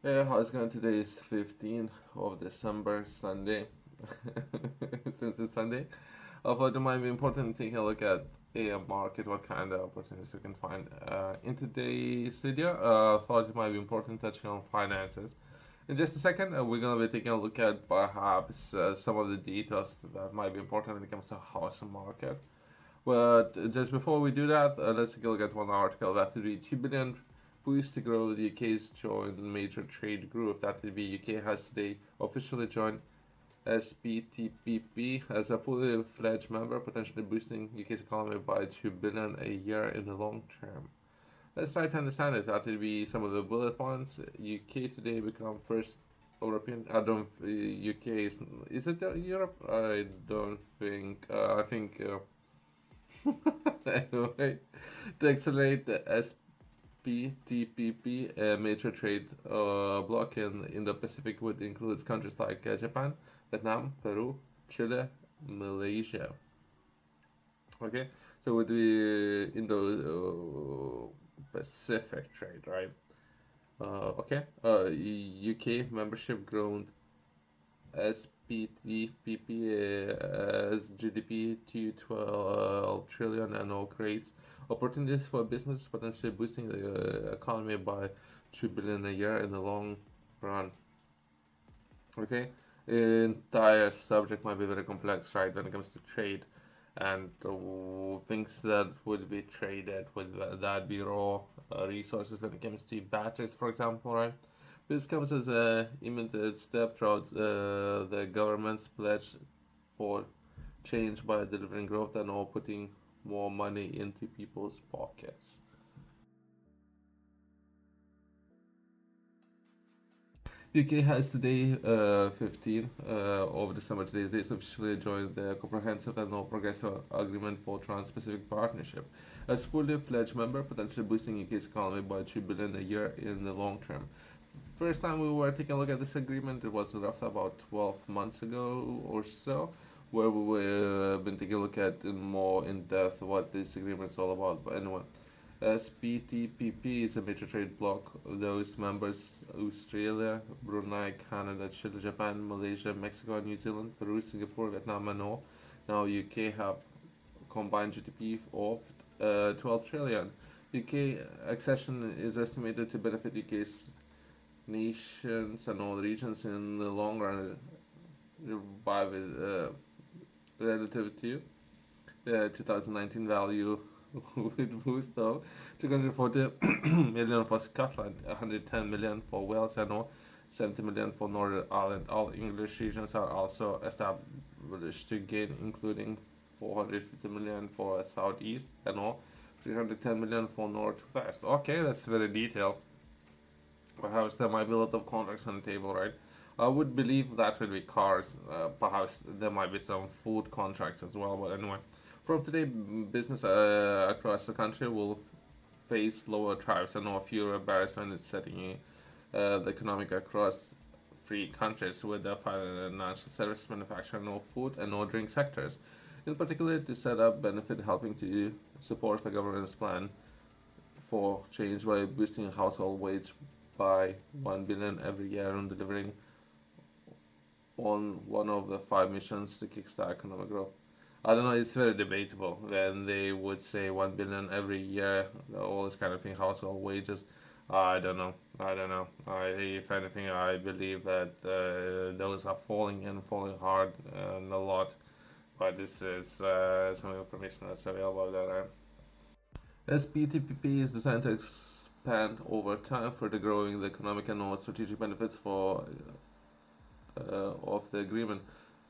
Hey, how's it going? Today is 15th of December, Sunday. Since it's Sunday, I thought it might be important to take a look at a market, what kind of opportunities you can find. In today's video, I thought it might be important touching on finances. In just a second, we're going to be taking a look at perhaps some of the details that might be important when it comes to housing market. But just before we do that, let's take a look at one article that would be 2 billion boost to grow the UK's joint major trade group. That would be UK has today officially joined SPTPP as a fully fledged member, potentially boosting UK's economy by 2 billion a year in the long term. Let's try to understand it. That would be some of the bullet points. UK today become first European. I don't. UK is it Europe? I don't think. I think. Anyway, to accelerate the SPTPP, a major trade bloc in the Pacific would include countries like Japan, Vietnam, Peru, Chile, Malaysia. Okay, so it would be in the Pacific trade, right? Okay, UK membership grown SPTPP as GDP to 12 trillion annual creates opportunities for business, potentially boosting the economy by 2 billion a year in the long run. Okay, entire subject might be very complex, right? When it comes to trade and things that would be traded, would that be raw resources when it comes to batteries, for example, right? This comes as a immediate step towards the government's pledge for change by delivering growth and all putting more money into people's pockets. UK has today, 15 of December, today's date, officially joined the Comprehensive and Non-Progressive Agreement for Trans-Pacific Partnership. As fully fledged member, potentially boosting UK's economy by 2 billion a year in the long term. First time we were taking a look at this agreement, it was roughly about 12 months ago or so, where we were been taking a look at more in depth what this agreement is all about. But anyway, SPTPP is a major trade bloc. Those members: Australia, Brunei, Canada, Chile, Japan, Malaysia, Mexico, New Zealand, Peru, Singapore, Vietnam, and all. Now UK have combined GDP of 12 trillion. UK accession is estimated to benefit UK's nations and all regions in the long run by relative to the 2019 value with boost of 240 million for Scotland, 110 million for Wales, and all 70 million for Northern Ireland. All English regions are also established to gain, including 450 million for Southeast and all 310 million for Northwest. Okay, that's very detailed. Perhaps there might be a lot of contracts on the table, right? I would believe that will be cars. Perhaps there might be some food contracts as well. But anyway, from today, business across the country will face lower tariffs and no fewer barriers when it's setting the economic across three countries with the financial service, manufacturing, no food, and no drink sectors. In particular, to set up benefit helping to support the government's plan for change by boosting household wage by 1 billion every year and delivering on one of the five missions to kickstart economic growth. I don't know, it's very debatable when they would say 1 billion every year, all this kind of thing, household wages. I don't know. I don't know. If anything, I believe that those are falling and falling hard and a lot. But this is some information that's available there. SPTPP is designed to expand over time, further growing the economic and strategic benefits for of the agreement.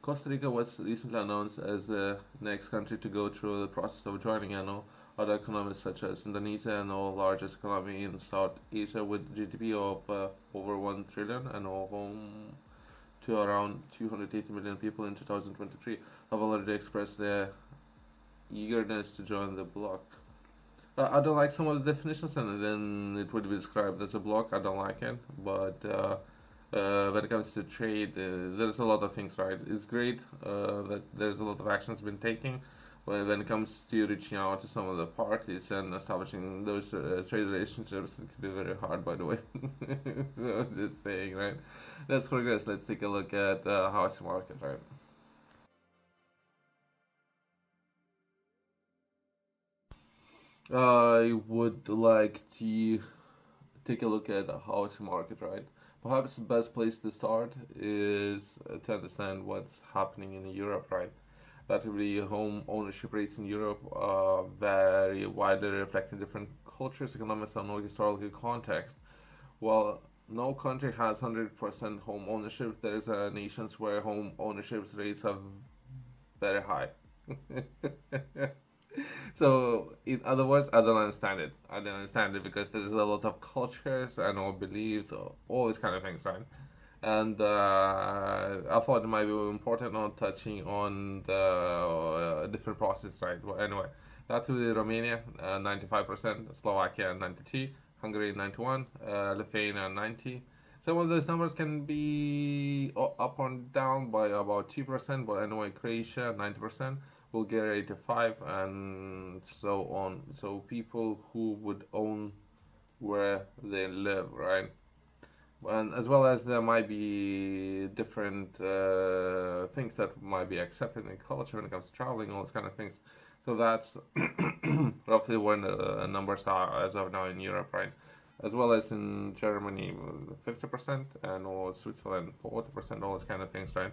Costa Rica was recently announced as the next country to go through the process of joining. Other economies such as Indonesia and the largest economy in South Asia with GDP of over 1 trillion and home to around 280 million people in 2023 have already expressed their eagerness to join the bloc. I don't like some of the definitions, and then it would be described as a block. I don't like it, but when it comes to trade, there's a lot of things, right? It's great that there's a lot of actions been taken, when it comes to reaching out to some of the parties and establishing those trade relationships, it can be very hard, by the way. So just saying, right? Let's progress. Let's take a look at housing market, right? I would like to take a look at the housing market, right? Perhaps the best place to start is to understand what's happening in Europe, right? Relatively, home ownership rates in Europe vary widely, reflecting different cultures, economics, and historical context. While no country has 100% home ownership, there is nations where home ownership rates are very high. So, in other words, I don't understand it. I don't understand it because there's a lot of cultures and all beliefs, all these kind of things, right? And I thought it might be important on touching on the different process, right? Well, anyway, that will be Romania, 95%, Slovakia, 92, Hungary, 91, Lithuania, 90. Some of those numbers can be up or down by about 2%, but anyway, Croatia, 90%, Bulgaria, 85, and so on. So people who would own where they live, right? And as well as there might be different things that might be accepted in culture when it comes to traveling, all those kind of things. So that's roughly where the numbers are as of now in Europe, right? As well as in Germany, 50%, and or Switzerland, 40%, all those kind of things, right?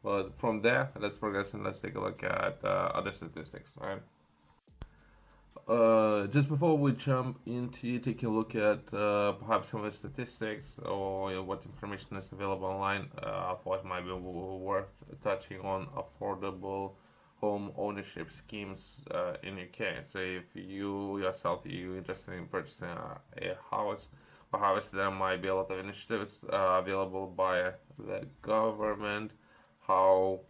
But from there, let's progress and let's take a look at other statistics, right? Just before we jump into taking a look at perhaps some of the statistics or what information is available online, I thought it might be worth touching on affordable home ownership schemes in UK. So if you yourself you interested in purchasing a house, perhaps there might be a lot of initiatives available by the government how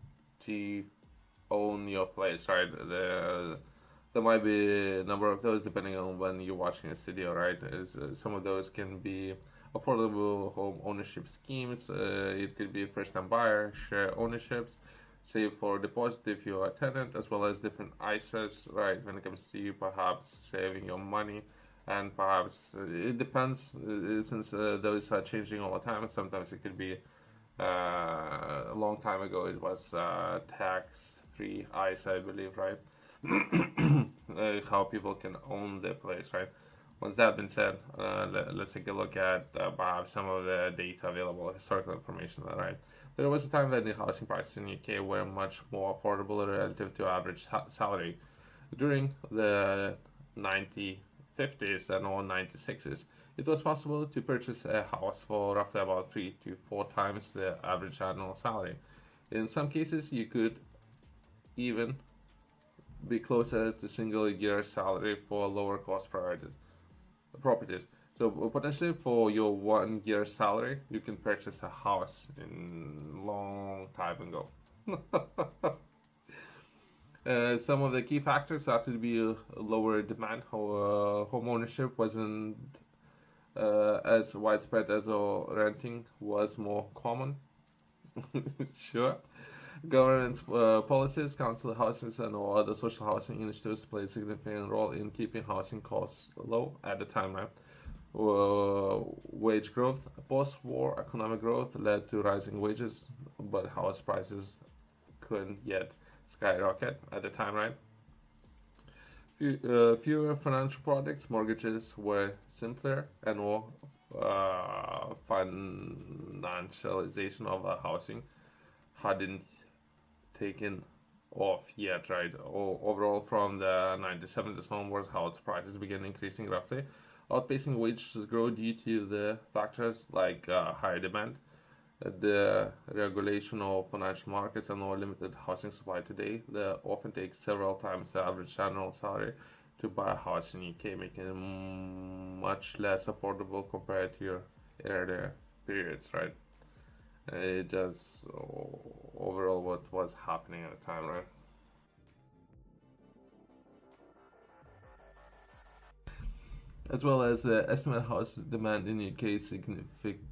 to own your place, right? There might be a number of those depending on when you're watching a video, right? Some of those can be affordable home ownership schemes. It could be first-time buyer, share ownerships, save for deposit if you're a tenant, as well as different ISAs, right? When it comes to you perhaps saving your money, and perhaps it depends since those are changing all the time. Sometimes it could be a long time ago it was tax-free ISA, I believe, right? How people can own their place, right? Once that been said, let's take a look at perhaps some of the data available, historical information, right? There was a time that the housing prices in the UK were much more affordable relative to average salary. During the 1950s and all 96s, it was possible to purchase a house for roughly about 3 to 4 times the average annual salary. In some cases, you could even be closer to single year salary for lower cost properties. So potentially for your 1 year salary, you can purchase a house in long time ago. Some of the key factors have to be a lower demand. Home ownership wasn't as widespread as renting was more common. Sure. Government policies, council houses, and all other social housing initiatives play a significant role in keeping housing costs low at the time, right? Wage growth, post-war economic growth led to rising wages, but house prices couldn't yet skyrocket at the time, right? Fewer financial products, mortgages were simpler, and more financialization of housing hadn't taken off yet, right? Overall, from the 1970s onwards, house prices began increasing roughly, outpacing wage growth due to the factors like higher demand, the regulation of financial markets, and more limited housing supply today. They often take several times the average annual salary to buy a house in UK, making it much less affordable compared to your earlier periods, right? It just overall what was happening at the time, right? As well as estimate house demand in UK is significant.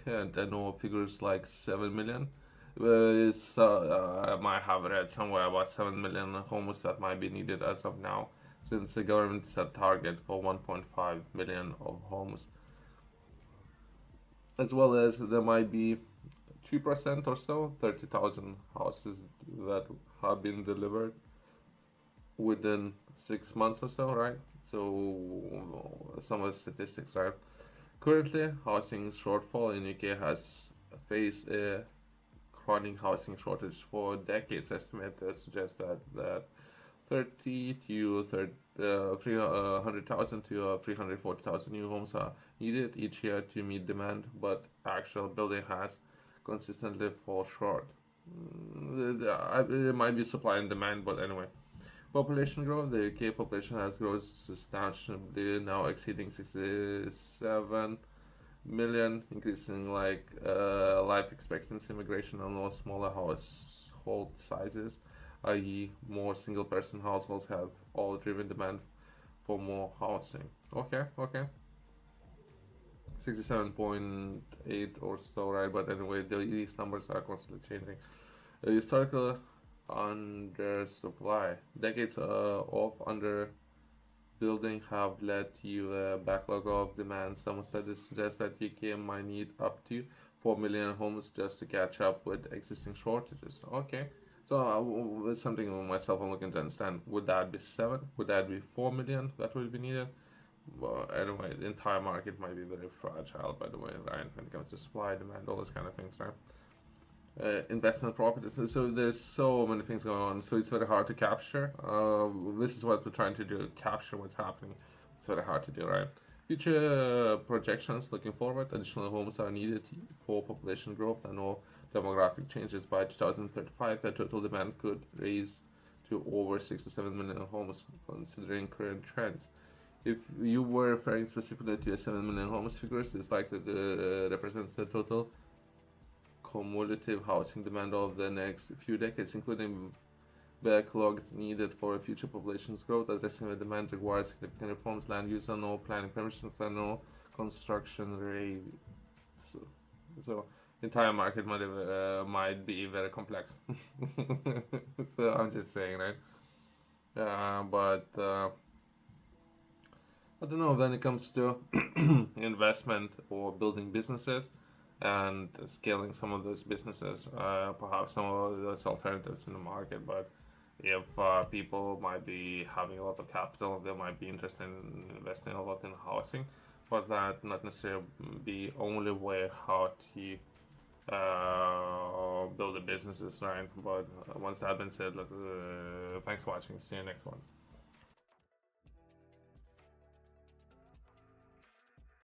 I know figures like 7 million. I might have read somewhere about 7 million homes that might be needed as of now, since the government set target for 1.5 million of homes, as well as there might be 2% or so, 30,000 houses that have been delivered within 6 months or so, right? So some of the statistics, right? Currently, housing shortfall in UK has faced a chronic housing shortage for decades. Estimators suggest that 30 to 30, 300,000 to 340,000 new homes are needed each year to meet demand, but actual building has consistently fall short. It might be supply and demand, but anyway. Population growth. The UK population has grown substantially, now exceeding 67 million, increasing like life expectancy, immigration, and more smaller household sizes, i.e., more single-person households have all driven demand for more housing. Okay, okay. 67.8 or so, right? But anyway, these numbers are constantly changing. Historical undersupply. Decades of under building have led to a backlog of demand. Some studies suggest that UK might need up to 4 million homes just to catch up with existing shortages. Okay, so it's something myself I'm looking to understand. Would that be 7? Would that be 4 million that will be needed? Well, anyway, the entire market might be very fragile, by the way, right? When it comes to supply, demand, all those kind of things, right? Investment properties. So there's so many things going on. So it's very hard to capture. This is what we're trying to do: capture what's happening. It's very hard to do, right? Future projections looking forward: additional homes are needed for population growth and all demographic changes. By 2035, the total demand could raise to over 6 to 7 million homes, considering current trends. If you were referring specifically to a 7 million homes figures, it's likely to represents the total cumulative housing demand of the next few decades, including backlogs needed for future population's growth. Addressing the demand requires significant reforms, land use and all planning permissions and all construction rates. So, so the entire market might be very complex. So I'm just saying, right? But I don't know, when it comes to investment or building businesses and scaling some of those businesses, perhaps some of those alternatives in the market. But if people might be having a lot of capital, they might be interested in investing a lot in housing, but that not necessarily be only way how to build the businesses, right? But once that been said, thanks for watching. See you next one.